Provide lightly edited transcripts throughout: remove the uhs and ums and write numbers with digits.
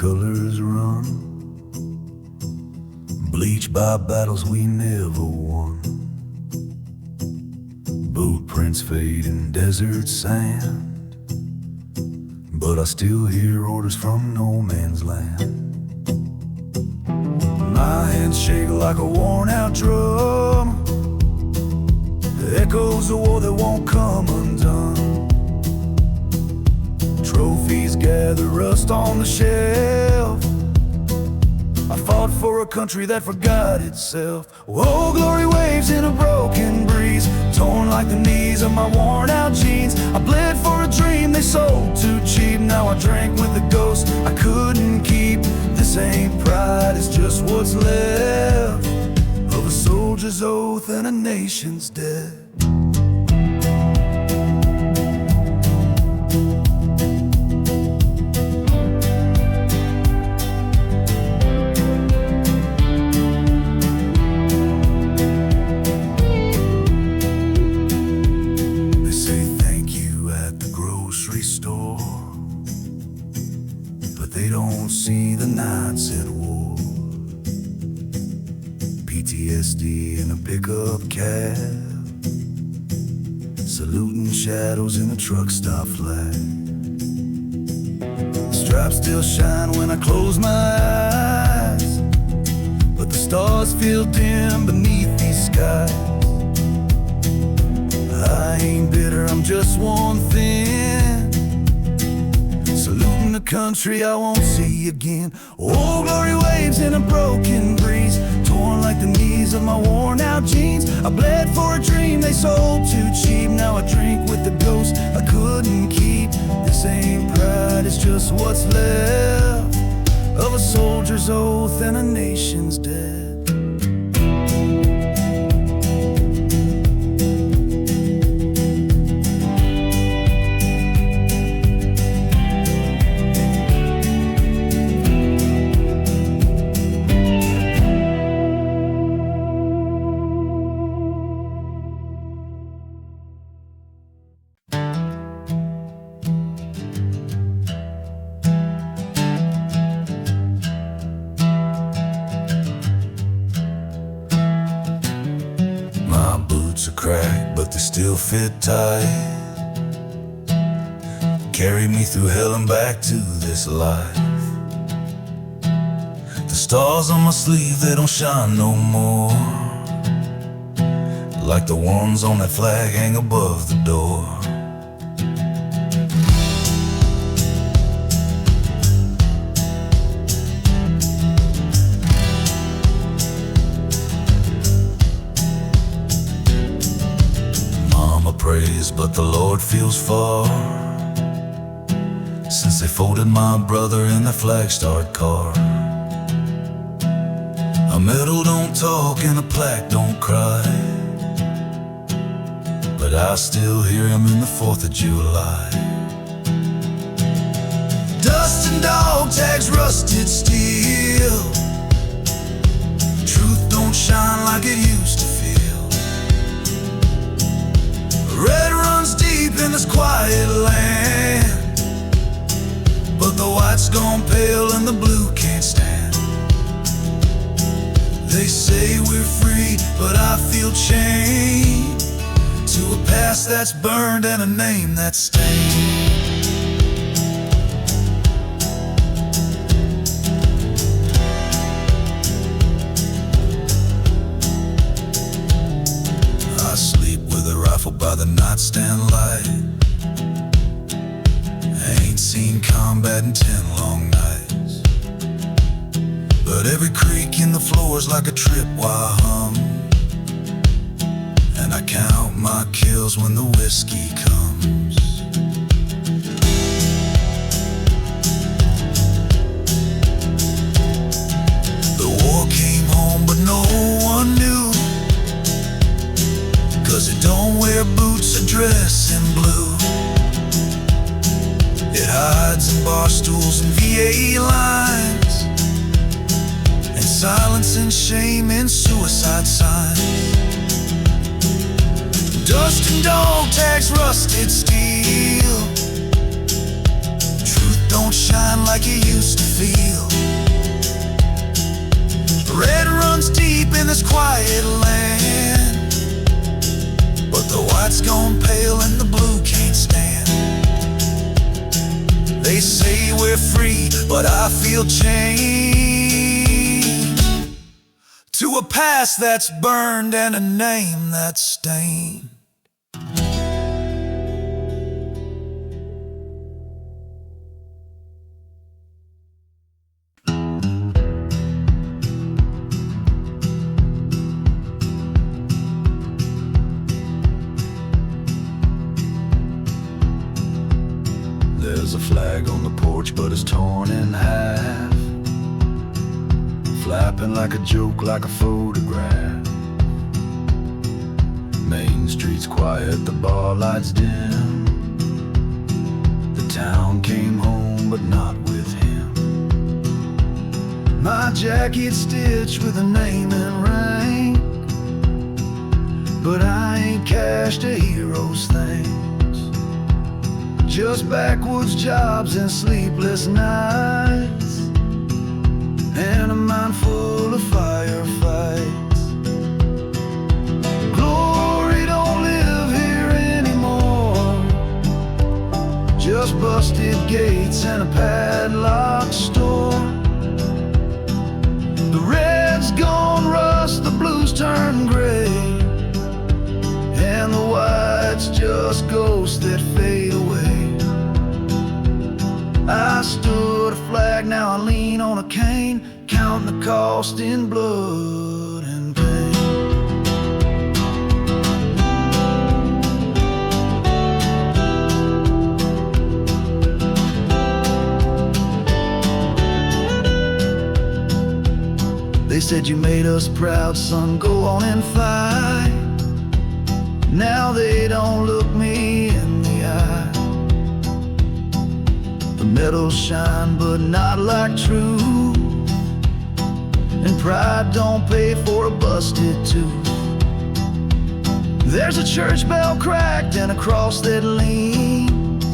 colors run, bleached by battles we never won. Boot prints fade in desert sand, but I still hear orders from no man's land. My hands shake like a worn out drum, the echoes of war that won't come undone. Trophies gather rust on the shelf. I fought for a country that forgot itself. Oh, glory waves in a broken breeze, torn like the knees of my worn out jeans. I bled for a dream they sold too cheap. Now I drank with the ghost I couldn't keep. This ain't pride, it's just what's left of a soldier's oath and a nation's debt. They don't see the nights at war. PTSD in a pickup cab, saluting shadows in a truck stop flag. The stripes still shine when I close my eyes, but the stars feel dim beneath these skies. I ain't bitter, I'm just worn thin, saluting the country I won't see again. Oh, glory waves in a broken breeze, torn like the knees of my worn out jeans. I bled for a dream they sold too cheap. Now I drink with the ghost I couldn't keep. This ain't pride, it's just what's left of a soldier's oath and a nation's debt. Are cracked, but they still fit tight. Carry me through hell and back to this life. The stars on my sleeve, they don't shine no more, like the ones on that flag hang above the door. Praise, but the Lord feels far, since they folded my brother in the flag-starred car. A medal don't talk and a plaque don't cry, but I still hear him in the 4th of July. Dust and dog tags, rusted steel. Truth don't shine like it used to feel. Red runs deep in this quiet land, but the white's gone pale and the blue can't stand. They say we're free, but I feel chained to a past that's burned and a name that's stained. By the nightstand light, I ain't seen combat in 10 long nights, but every creak in the floor's like a tripwire hum, and I count my kills when the whiskey comes. The war came home, but no one knew, 'cause it don't wear boots or dress in blue. It hides in bar stools and VA lines, and silence and shame and suicide signs. Dust and dog tags, rusted steel. Truth don't shine like you used to feel. Red runs deep in this quiet land, but the white's gone pale and the blue can't stand. They say we're free, but I feel chained to a past that's burned and a name that's stained. There's a flag on the porch, but it's torn in half, flapping like a joke, like a photograph. Main Street's quiet, the bar lights dim. The town came home, but not with him. My jacket stitched with a name and rank, but I ain't cashed a hero's thanks. Just backwoods jobs and sleepless nights, and a mind full of firefights. Glory don't live here anymore, just busted gates and a padlocked store. The red's gone rust, the blues turn gray, and the white's just ghosts that fade away. I stood a flag, now I lean on a cane, counting the cost in blood and pain. They said you made us proud, son, go on and fight. Now they don't look me in the eye. The medals shine, but not like truth, and pride don't pay for a busted tooth. There's a church bell cracked and a cross that leans,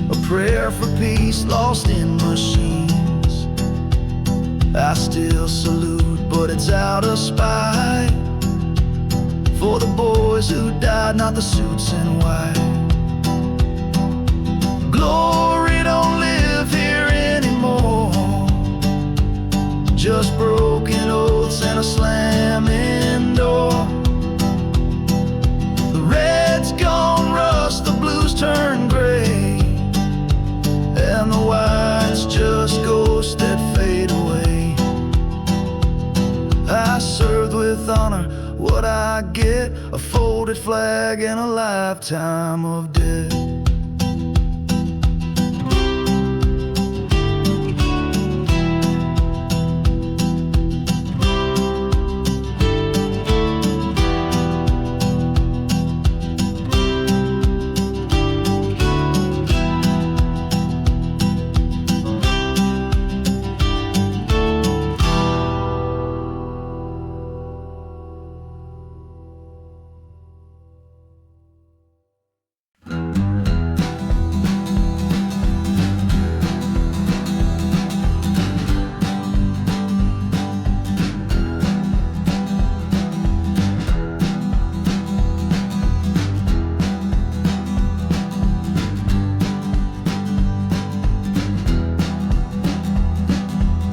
a prayer for peace lost in machines. I still salute, but it's out of spite, for the boys who died, not the suits in white. Glory don't live here anymore, just broken oaths and a slamming door. The red's gone rust, the blues turn gray, and the white's just ghosts that fade away. I served with honor, what I get, a folded flag and a lifetime of debt.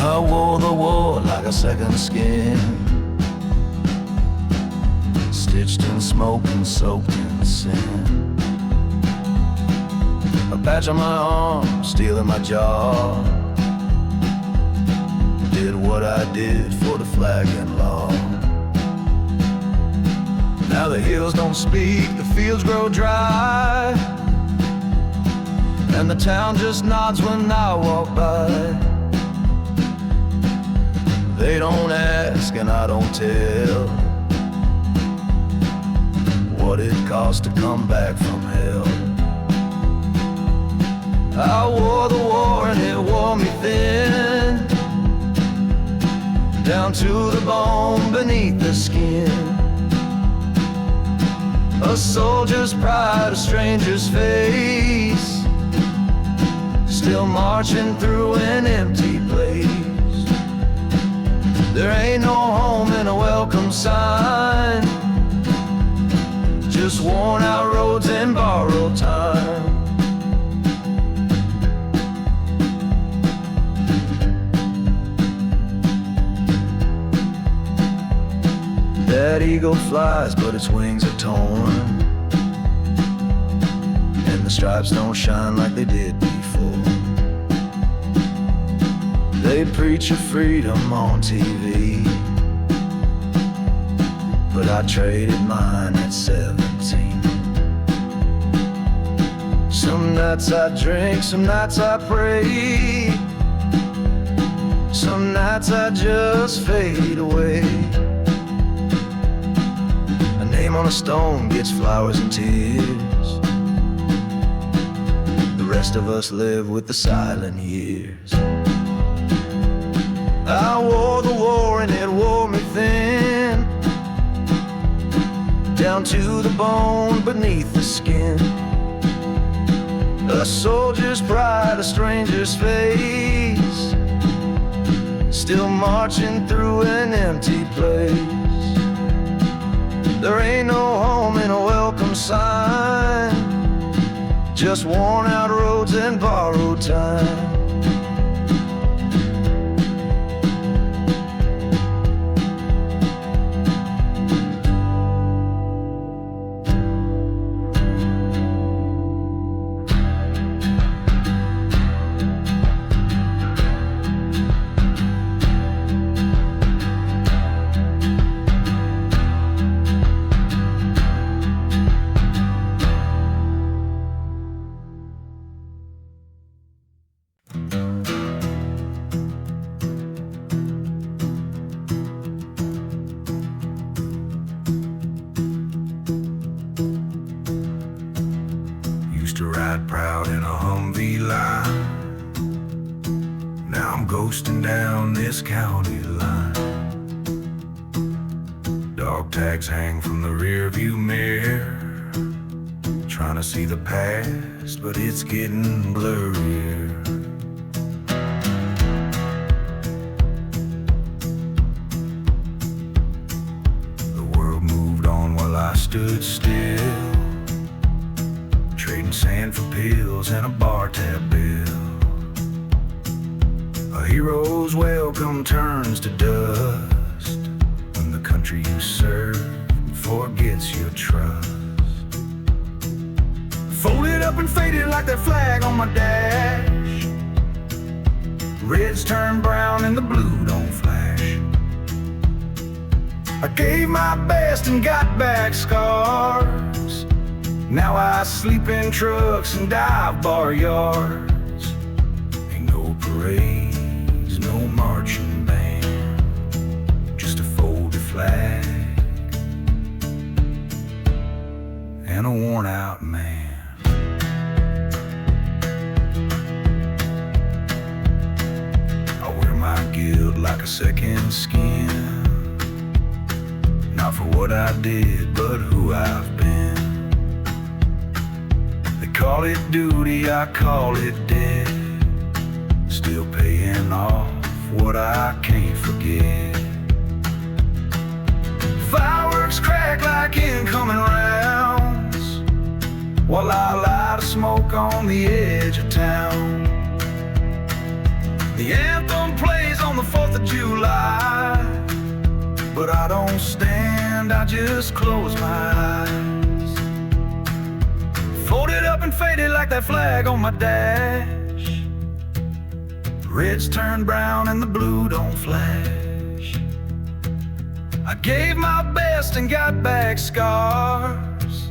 I wore the war like a second skin, stitched in smoke and soaked in sin. A patch on my arm, steel in my jaw, did what I did for the flag and law. Now the hills don't speak, the fields grow dry, and the town just nods when I walk by. They don't ask and I don't tell what it costs to come back from hell. I wore the war and it wore me thin, down to the bone beneath the skin. A soldier's pride, a stranger's face, still marching through an empty place. There ain't no home and a welcome sign, just worn out roads and borrowed time. That eagle flies, but its wings are torn, and the stripes don't shine like they did before. They preach of freedom on TV, but I traded mine at 17. Some nights I drink, some nights I pray, some nights I just fade away. Name on a stone gets flowers and tears. The rest of us live with the silent years. I wore the war and it wore me thin, down to the bone beneath the skin. A soldier's pride, a stranger's face, still marching through an empty place. There ain't no home and a welcome sign, just worn out roads and borrowed time. To ride proud in a Humvee line, now I'm ghosting down this county line. Dog tags hang from the rear view mirror, trying to see the past, but it's getting blurrier. The world moved on while I stood still, trading sand for pills and a bar tab bill. A hero's welcome turns to dust when the country you serve forgets your trust. Folded up and faded like that flag on my dash. Reds turn brown and the blue don't flash. I gave my best and got back scars. Now I sleep in trucks and dive bar yards. Ain't no parades, no marching band, just a folded flag and a worn out man. I wear my guilt like a second skin, not for what I did, but who I've been. Call it duty, I call it debt, still paying off what I can't forget. Fireworks crack like incoming rounds, while I light a smoke on the edge of town. The anthem plays on the 4th of July, but I don't stand, I just close my eyes. Folded up and faded like that flag on my dash. Reds turn brown and the blue don't flash. I gave my best and got back scars.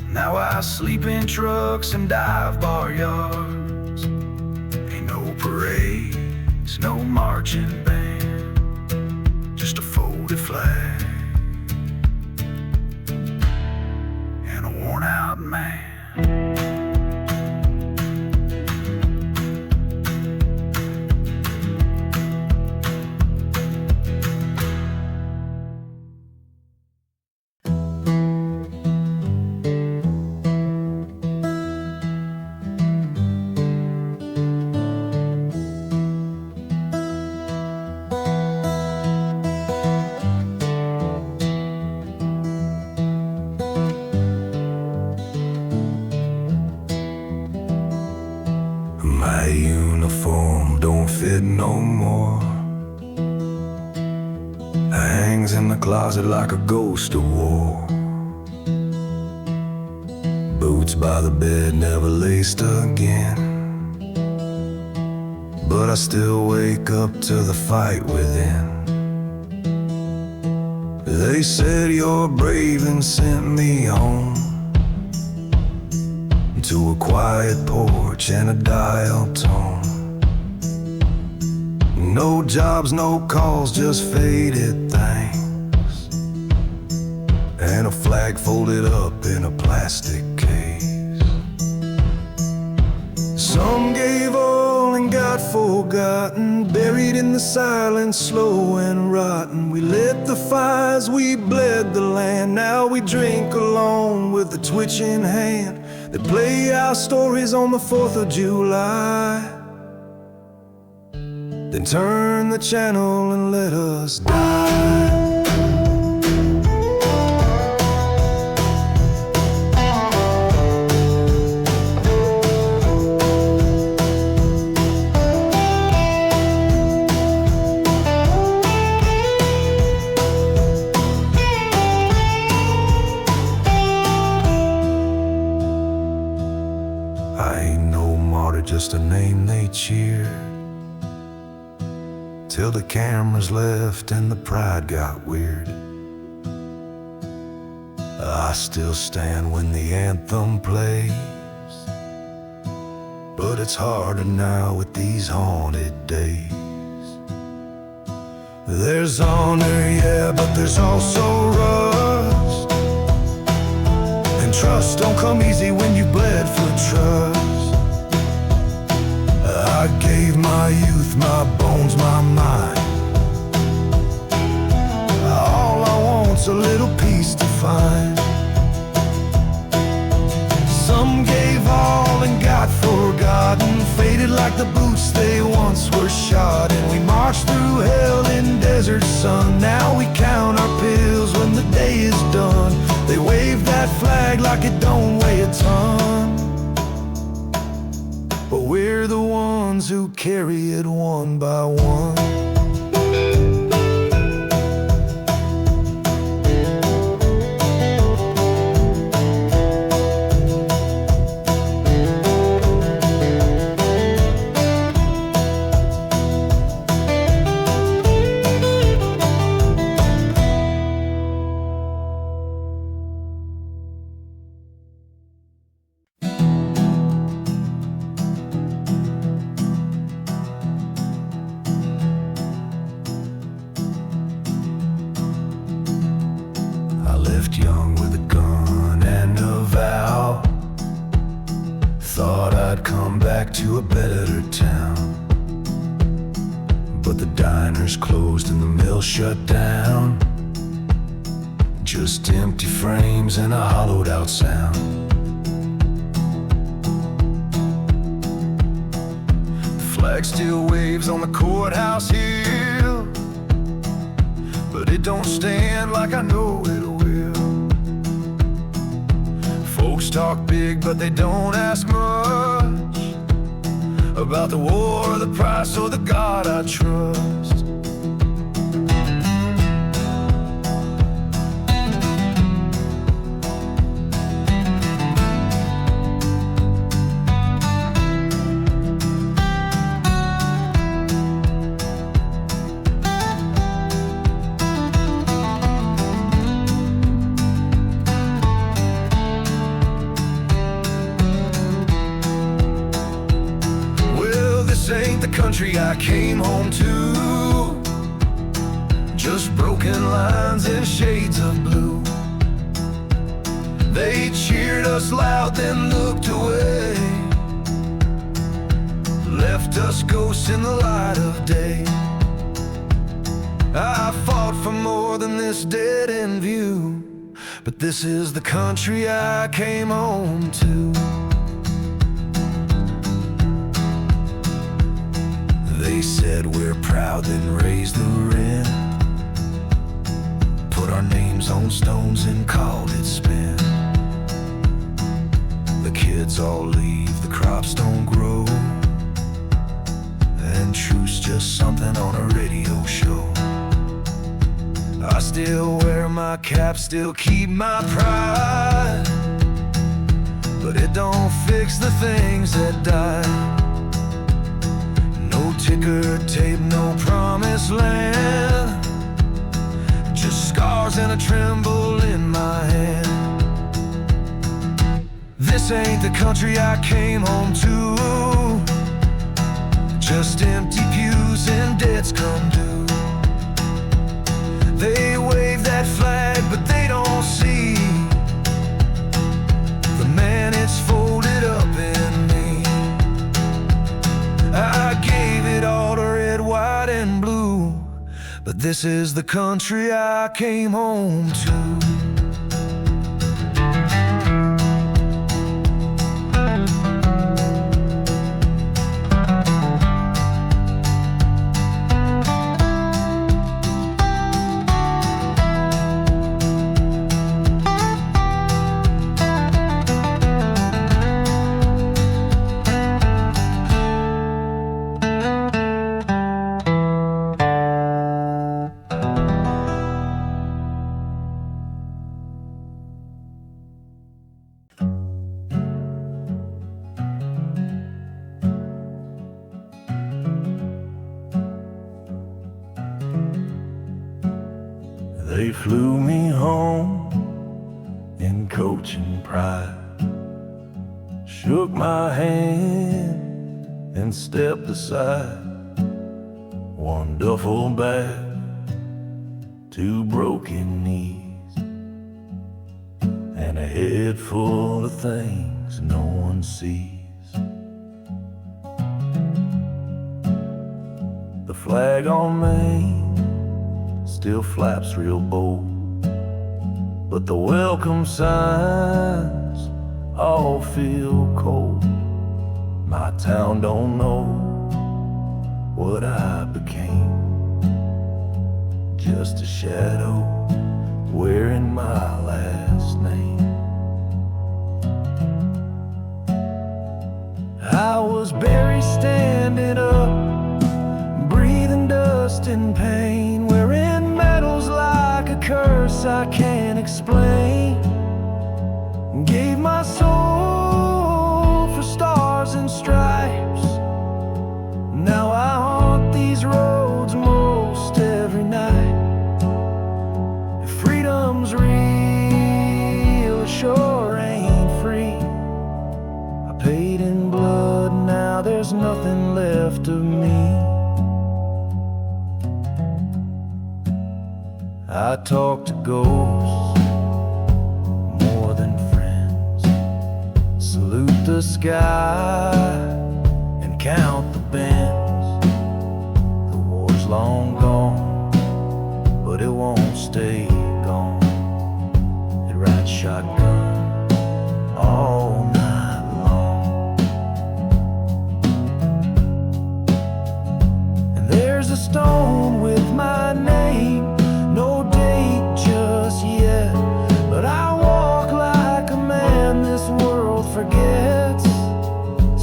Now I sleep in trucks and dive bar yards. Ain't no parades, no marching band, just a folded flag and a worn out man. fit no more. Hangs in the closet like a ghost of war. Boots by the bed, never laced again. But I still wake up to the fight within. They said you're brave and sent me home to a quiet porch and a dial tone. No jobs, no calls, just faded things, and a flag folded up in a plastic case. Some gave all and got forgotten, buried in the silence, slow and rotten. We lit the fires, we bled the land. Now we drink alone with a twitching hand. They play our stories on the 4th of July, then turn the channel and let us die. Just a name they cheered, till the cameras left and the pride got weird. I still stand when the anthem plays, but it's harder now with these haunted days. There's honor, yeah, but there's also rust, and trust don't come easy when you bled for trust. I gave my youth, my bones, my mind. All I want's a little peace to find. Some gave all and got forgotten, faded like the boots they once were shod. And we marched through hell in desert sun. Now we count our pills when the day is done. They wave that flag like it don't weigh a ton, but we're the ones who carry it one by one. Young with a gun and a vow, thought I'd come back to a better town. But the diners closed and the mill shut down, just empty frames and a hollowed out sound. The flag still waves on the courthouse hill, but it don't stand like I know it will. Folks talk big, but they don't ask much about the war or the price or the God I trust. This ain't the country I came home to, just broken lines and shades of blue. They cheered us loud, then looked away, left us ghosts in the light of day. I fought for more than this dead-end view, but this is the country I came home to. They said we're proud, then raised the rent, put our names on stones and called it spent. The kids all leave, the crops don't grow, and true still wear my cap, still keep my pride, but it don't fix the things that die. No ticker tape, no promised land, just scars and a tremble in my hand. This ain't the country I came home to, just empty pews and debts come due. They wave that flag, but they don't see the man it's folded up in me. I gave it all to red, white, and blue, but this is the country I came home to. They flew me home in coaching pride, shook my hand and stepped aside. One duffel bag, two broken knees, and a head full of things no one sees. The flag on Maine still flaps real bold, but the welcome signs all feel cold. My town don't know what I became, just a shadow wearing my last name. I was buried standing up, breathing dust and pain, wearing medals like a curse I can't explain. Gave my soul for stars and stripes. Now I haunt these roads most every night. If freedom's real, it sure ain't free. I paid in blood, now there's nothing left of me. I talk to ghosts more than friends, salute the sky and count the bends. The war's long gone, but it won't stay gone. It rides shotgun all night long. And there's a stone with my name, no date just yet, but I walk like a man this world forgets.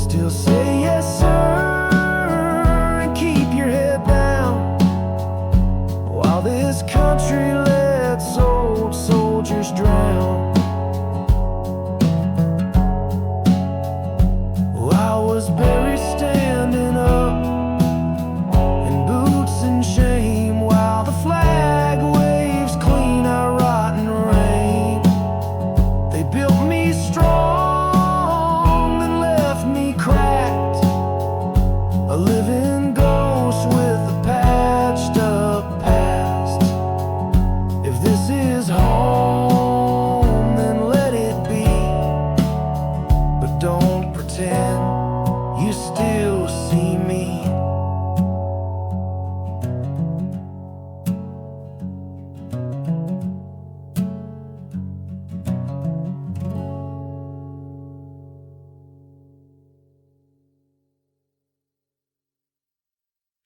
Still say yes sir and keep your head down while this country